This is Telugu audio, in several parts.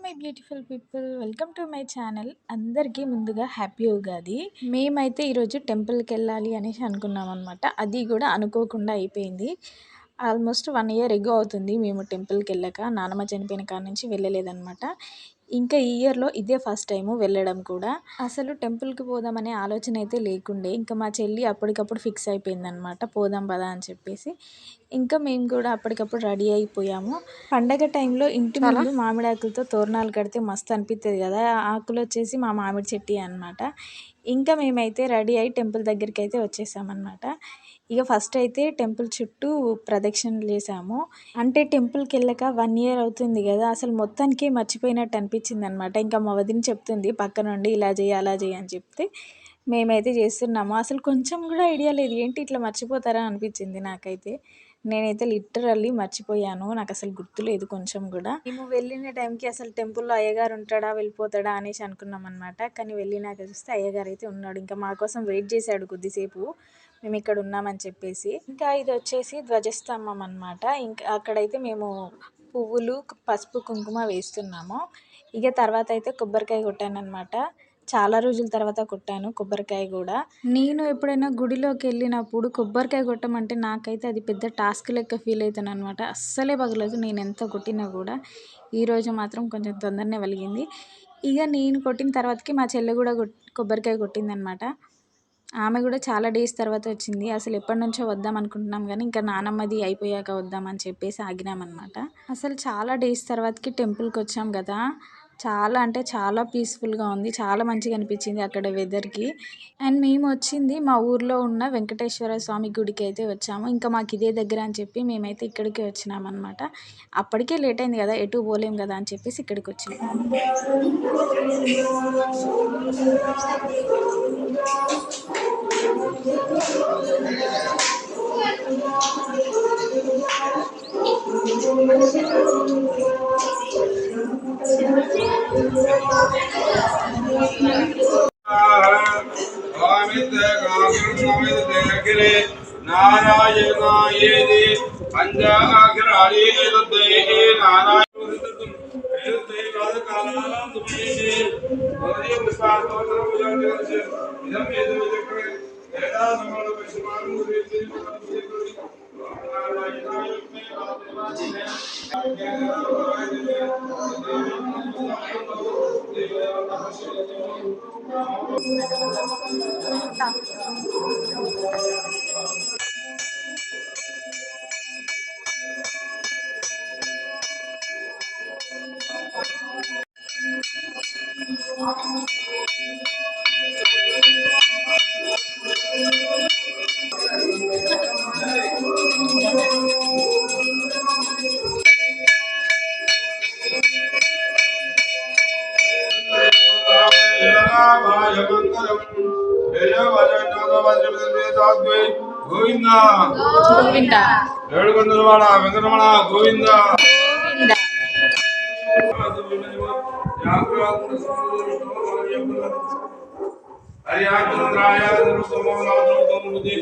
My beautiful people, welcome to my channel. అందరికీ ముందుగా హ్యాపీ ఉగాది. మేమైతే ఈరోజు టెంపుల్కి వెళ్ళాలి అనేసి అనుకున్నాం అనమాట. అది కూడా అనుకోకుండా అయిపోయింది. ఆల్మోస్ట్ 1 ఇయర్ ఎగో అవుతుంది మేము టెంపుల్కి వెళ్ళాక. నానమ్మ చనిపోయిన కాడ నుంచి వెళ్ళలేదన్నమాట. ఇంకా ఈ ఇయర్లో ఇదే ఫస్ట్ టైము వెళ్ళడం కూడా. అసలు టెంపుల్కి పోదామనే ఆలోచన అయితే లేకుండే. ఇంకా మా చెల్లి అప్పటికప్పుడు ఫిక్స్ అయిపోయిందనమాట, పోదాం పదా అని చెప్పేసి. ఇంకా మేము కూడా అప్పటికప్పుడు రెడీ అయిపోయాము. పండగ టైంలో ఇంటి ముందు మామిడి ఆకులతో తోరణాలు కడితే మస్తు అనిపిస్తుంది కదా. ఆకులు వచ్చేసి మా మామిడి చెట్టు అనమాట. ఇంకా మేమైతే రెడీ అయ్యి టెంపుల్ దగ్గరికి అయితే వచ్చేసామన్నమాట. ఇక ఫస్ట్ అయితే టెంపుల్ చుట్టూ ప్రదక్షిణలు చేసాము. అంటే టెంపుల్కి వెళ్ళాక 1 ఇయర్ అవుతుంది కదా, అసలు మొత్తానికి మర్చిపోయినట్టు అనిపించింది అనమాట. ఇంకా మా వదిన చెప్తుంది పక్క నుండి, ఇలా చేయి అలా చేయి అని చెప్తే మేమైతే చేస్తున్నాము. అసలు కొంచెం కూడా ఐడియా లేదు, ఏంటి ఇట్లా మర్చిపోతారా అనిపించింది నాకైతే. నేనైతే లిటరల్లీ మర్చిపోయాను, నాకు అసలు గుర్తులేదు కొంచెం కూడా. మేము వెళ్ళిన టైంకి అసలు టెంపుల్లో అయ్యగారు ఉంటాడా వెళ్ళిపోతాడా అనేసి అనుకున్నాం అనమాట. కానీ వెళ్ళినాక చూస్తే అయ్యగారు అయితే ఉన్నాడు. ఇంకా మా కోసం వెయిట్ చేశాడు కొద్దిసేపు, మేము ఇక్కడ ఉన్నామని చెప్పేసి. ఇంకా ఇది వచ్చేసి ధ్వజస్తంభం అనమాట. ఇంకా అక్కడైతే మేము పువ్వులు, పసుపు, కుంకుమ వేస్తున్నాము. ఇక తర్వాత అయితే కొబ్బరికాయ కొట్టాను అనమాట. చాలా రోజుల తర్వాత కొట్టాను కొబ్బరికాయ కూడా. నేను ఎప్పుడైనా గుడిలోకి వెళ్ళినప్పుడు కొబ్బరికాయ కొట్టమంటే నాకైతే అది పెద్ద టాస్క్ లెక్క ఫీల్ అవుతాను అనమాట. అస్సలే పగలదు నేను ఎంత కొట్టినా కూడా. ఈరోజు మాత్రం కొంచెం తొందరనే వెలిగింది. ఇక నేను కొట్టిన తర్వాతకి మా చెల్లె కూడా కొబ్బరికాయ కొట్టిందనమాట. ఆమె కూడా చాలా డేస్ తర్వాత వచ్చింది. అసలు ఎప్పటి నుంచో వద్దాం అనుకుంటున్నాం కానీ ఇంకా నానమ్మది అయిపోయాక వద్దామని చెప్పేసి ఆగినామన్నమాట. అసలు చాలా డేస్ తర్వాతకి టెంపుల్కి వచ్చాం కదా, చాలా అంటే చాలా పీస్ఫుల్గా ఉంది. చాలా మంచిగా అనిపించింది అక్కడ వెదర్కి. అండ్ మేము వచ్చింది మా ఊర్లో ఉన్న వెంకటేశ్వర స్వామి గుడికి అయితే వచ్చాము. ఇంకా మాకు ఇదే దగ్గర అని చెప్పి మేమైతే ఇక్కడికి వచ్చినాం అనమాట. అప్పటికే లేట్ అయింది కదా, ఎటు పోలేం కదా అని చెప్పేసి ఇక్కడికి వచ్చినాం. నారాయణాయేది పంచాగ్రాళీ నారాయణ గోవింద గోవింద ఏడుకొండలవాడ వెంకటరమణ గోవింద గోవింద. హరియాచంద్రాయ సర్వశాబ్దే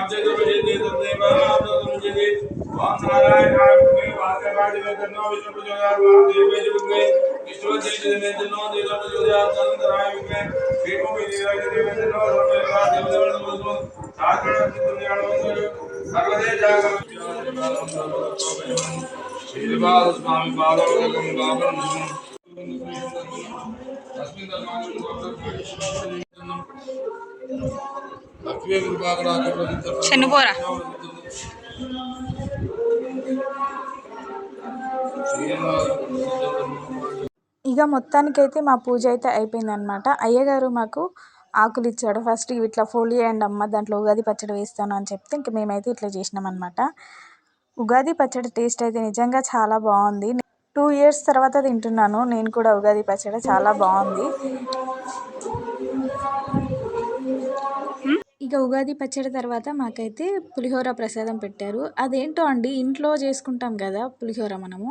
స్వామి శనుపోరా. ఇక మొత్తానికైతే మా పూజ అయితే అయిపోయిందనమాట. అయ్యగారు మాకు ఆకులు ఇచ్చాడు. ఫస్ట్ ఇట్లా ఫోల్డ్ చేయండి అమ్మ, దాంట్లో ఉగాది పచ్చడి వేస్తాను అని చెప్తే ఇంక మేమైతే ఇట్లా చేసినాం అనమాట. ఉగాది పచ్చడి టేస్ట్ అయితే నిజంగా చాలా బాగుంది. 2 ఇయర్స్ తర్వాత తింటున్నాను నేను కూడా ఉగాది పచ్చడి, చాలా బాగుంది. ఇక ఉగాది పచ్చడి తర్వాత మాకైతే పులిహోర ప్రసాదం పెట్టారు. అదేంటో అండి, ఇంట్లో చేసుకుంటాం కదా పులిహోర మనము,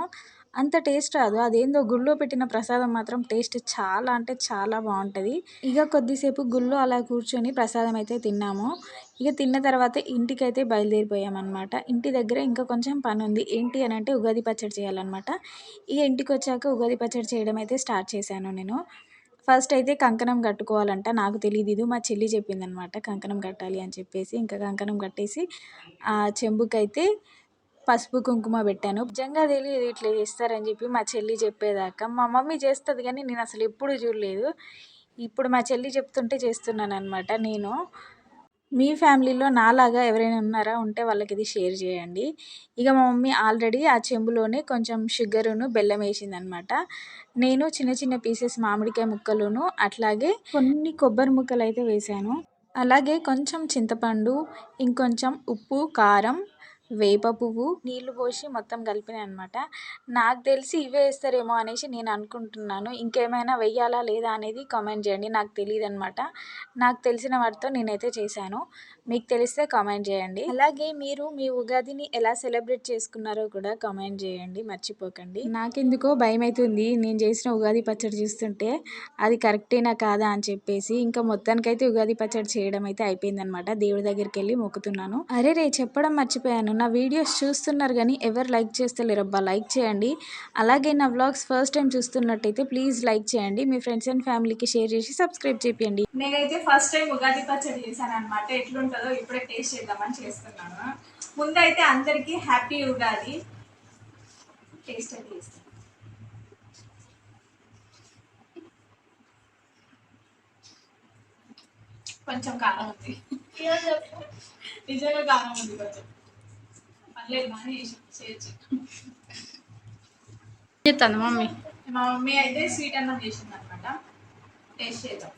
అంత టేస్ట్ రాదు. అదేందో గుళ్ళో పెట్టిన ప్రసాదం మాత్రం టేస్ట్ చాలా అంటే చాలా బాగుంటుంది. ఇక కొద్దిసేపు గుళ్ళో అలా కూర్చొని ప్రసాదం అయితే తిన్నాము. ఇక తిన్న తర్వాత ఇంటికైతే బయలుదేరిపోయామన్నమాట. ఇంటి దగ్గర ఇంకా కొంచెం పని ఉంది. ఏంటి అని అంటే ఉగాది పచ్చడి చేయాలన్నమాట. ఇక ఇంటికి వచ్చాక ఉగాది పచ్చడి చేయడం అయితే స్టార్ట్ చేశాను నేను. ఫస్ట్ అయితే కంకణం కట్టుకోవాలంట. నాకు తెలీదు. ఇది మా చెల్లి చెప్పిందనమాట కంకణం కట్టాలి అని చెప్పేసి. ఇంకా కంకణం కట్టేసి ఆ చెంబుకైతే పసుపు కుంకుమ పెట్టాను. నిజంగా తెలియదు ఇట్లా చేస్తారని చెప్పి మా చెల్లి చెప్పేదాకా. మా మమ్మీ చేస్తుంది కానీ నేను అసలు ఎప్పుడు చూడలేదు. ఇప్పుడు మా చెల్లి చెప్తుంటే చేస్తున్నాను అనమాట నేను. మీ ఫ్యామిలీలో నాలాగా ఎవరైనా ఉన్నారా? ఉంటే వాళ్ళకి ఇది షేర్ చేయండి. ఇక మా మమ్మీ ఆల్రెడీ ఆ చెంబులోనే కొంచెం షుగరును బెల్లం వేసిందనమాట. నేను చిన్న చిన్న పీసెస్ మామిడికాయ ముక్కలును అట్లాగే కొన్ని కొబ్బరి ముక్కలు అయితే వేశాను. అలాగే కొంచెం చింతపండు, ఇంకొంచెం ఉప్పు, కారం, వేప పువ్వు, నీళ్లు పోసి మొత్తం కలిపినాయి అనమాట. నాకు తెలిసి ఇవే వేస్తారేమో అనేసి నేను అనుకుంటున్నాను. ఇంకేమైనా వెయ్యాలా లేదా అనేది కామెంట్ చేయండి. నాకు తెలియదు అనమాట. నాకు తెలిసిన వాటితో నేనైతే చేశాను. మీకు తెలిస్తే కామెంట్ చేయండి. అలాగే మీరు మీ ఉగాదిని ఎలా సెలబ్రేట్ చేసుకున్నారో కూడా కామెంట్ చేయండి, మర్చిపోకండి. నాకెందుకో భయం అవుతుంది నేను చేసిన ఉగాది పచ్చడి చూస్తుంటే, అది కరెక్టేనా కాదా అని చెప్పేసి. ఇంకా మొత్తానికైతే ఉగాది పచ్చడి చేయడం అయితే అయిపోయిందనమాట. దేవుడి దగ్గరికి వెళ్ళి మొక్కుతున్నాను. అరే చెప్పడం మర్చిపోయాను. నా వీడియోస్ చూస్తున్నారు కానీ ఎవరు లైక్ చేస్తలేరబ్బా, లైక్ చేయండి. అలాగే నా వ్లాగ్స్ ఫస్ట్ టైం చూస్తున్నట్టయితే ప్లీజ్ లైక్ చేయండి. మీ ఫ్రెండ్స్ అండ్ ఫ్యామిలీకి షేర్ చేసి సబ్స్క్రైబ్ చేయండి. నేనైతే ఫస్ట్ టైం ఉగాది పచ్చడి చేశాను అనమాట. ఎట్లుంటుందో ఇప్పుడే టేస్ట్ చేద్దామని చేస్తున్నాను. ముందైతే అందరికీ హ్యాపీ ఉగాది. టేస్ట్ అయితే చేస్తాను. కొంచెం కారం ఉంది. నిజంగా కారం ఉంది కొంచెం. పర్లేదు బాగానే చేయొచ్చు. చెప్తాను మమ్మీ. మా మమ్మీ అయితే స్వీట్ అన్నం చేసింది అనమాట. టేస్ట్ చేద్దాం.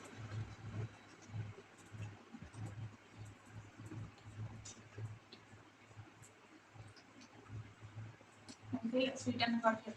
స్వీట్ అన్నం కాబట్టి